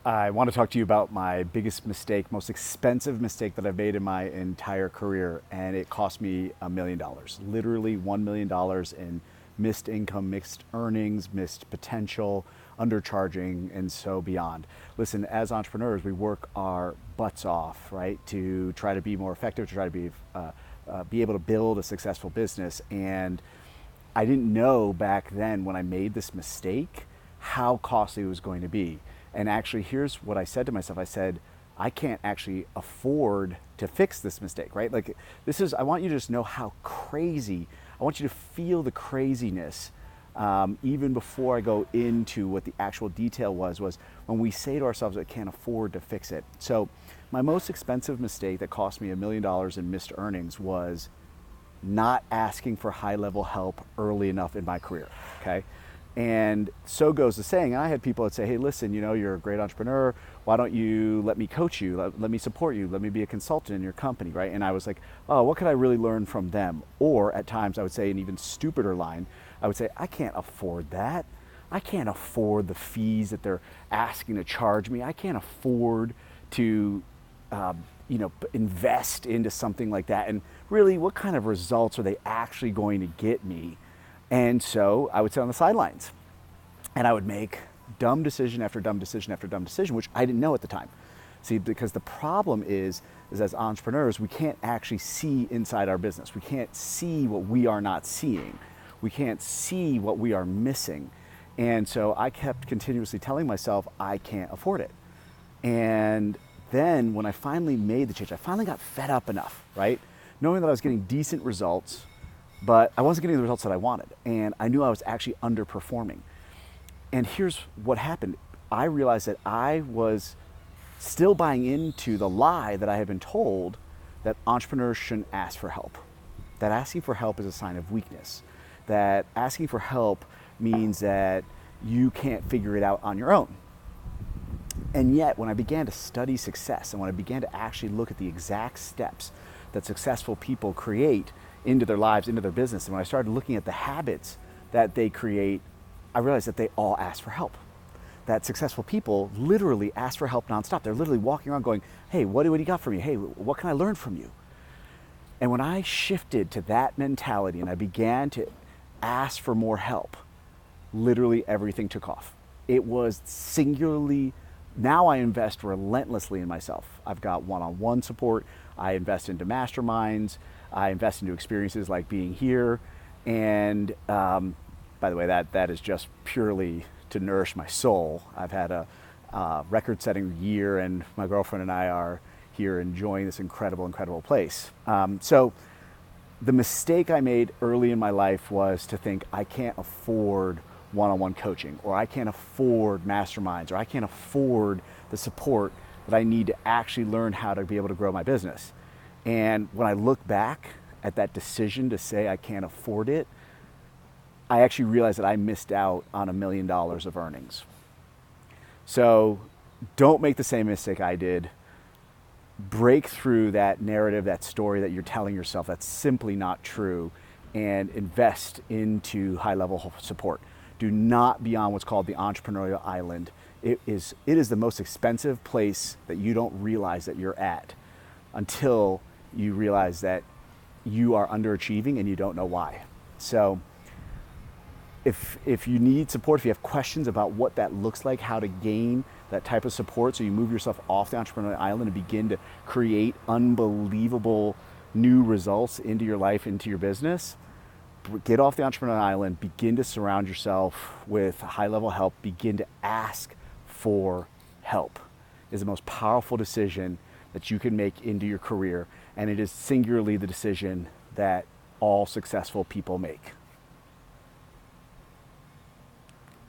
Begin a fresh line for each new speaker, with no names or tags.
I want to talk to you about my biggest mistake, most expensive mistake that I've made in my entire career, and it cost me $1 million. Literally $1 million in missed income, missed earnings, missed potential, undercharging, and so beyond. Listen, as entrepreneurs, we work our butts off, right, to try to be more effective, to try to be able to build a successful business. And I didn't know back then when I made this mistake how costly it was going to be. And actually, here's what I said to myself. I said, I can't actually afford to fix this mistake, right? Like, I want you to just know how crazy, I want you to feel the craziness even before I go into what the actual detail was when we say to ourselves, I can't afford to fix it. So my most expensive mistake that cost me $1 million in missed earnings was not asking for high-level help early enough in my career, okay? And so goes the saying. I had people that say, hey, listen, you're a great entrepreneur. Why don't you let me coach you? Let me support you. Let me be a consultant in your company, right? And I was like, oh, what could I really learn from them? Or at times I would say an even stupider line. I would say, I can't afford that. I can't afford the fees that they're asking to charge me. I can't afford to invest into something like that. And really, what kind of results are they actually going to get me? And so I would sit on the sidelines and I would make dumb decision after dumb decision after dumb decision, which I didn't know at the time. See, because the problem is as entrepreneurs, we can't actually see inside our business. We can't see what we are not seeing. We can't see what we are missing. And so I kept continuously telling myself, I can't afford it. And then when I finally made the change, I finally got fed up enough, right? Knowing that I was getting decent results, but I wasn't getting the results that I wanted. And I knew I was actually underperforming. And here's what happened. I realized that I was still buying into the lie that I had been told that entrepreneurs shouldn't ask for help. That asking for help is a sign of weakness. That asking for help means that you can't figure it out on your own. And yet, when I began to study success and when I began to actually look at the exact steps that successful people create into their lives, into their business, and when I started looking at the habits that they create, I realized that they all ask for help. That successful people literally ask for help nonstop. They're literally walking around going, hey, what do you got for me? Hey, what can I learn from you? And when I shifted to that mentality and I began to ask for more help, literally everything took off. It was singularly. Now I invest relentlessly in myself. I've got one-on-one support. I invest into masterminds. I invest into experiences like being here. And by the way, that is just purely to nourish my soul. I've had a record-setting year, and my girlfriend and I are here enjoying this incredible, incredible place. So the mistake I made early in my life was to think I can't afford one-on-one coaching, or I can't afford masterminds, or I can't afford the support that I need to actually learn how to be able to grow my business. And when I look back at that decision to say I can't afford it, I actually realized that I missed out on $1 million of earnings. So don't make the same mistake I did. Break through that narrative, that story that you're telling yourself that's simply not true, and invest into high-level support. Do not be on what's called the entrepreneurial island. It is the most expensive place that you don't realize that you're at until you realize that you are underachieving and you don't know why. So if you need support, if you have questions about what that looks like, how to gain that type of support so you move yourself off the entrepreneurial island and begin to create unbelievable new results into your life, into your business, get off the entrepreneurial island, begin to surround yourself with high-level help, begin to ask for help. It is the most powerful decision that you can make into your career, and it is singularly the decision that all successful people make.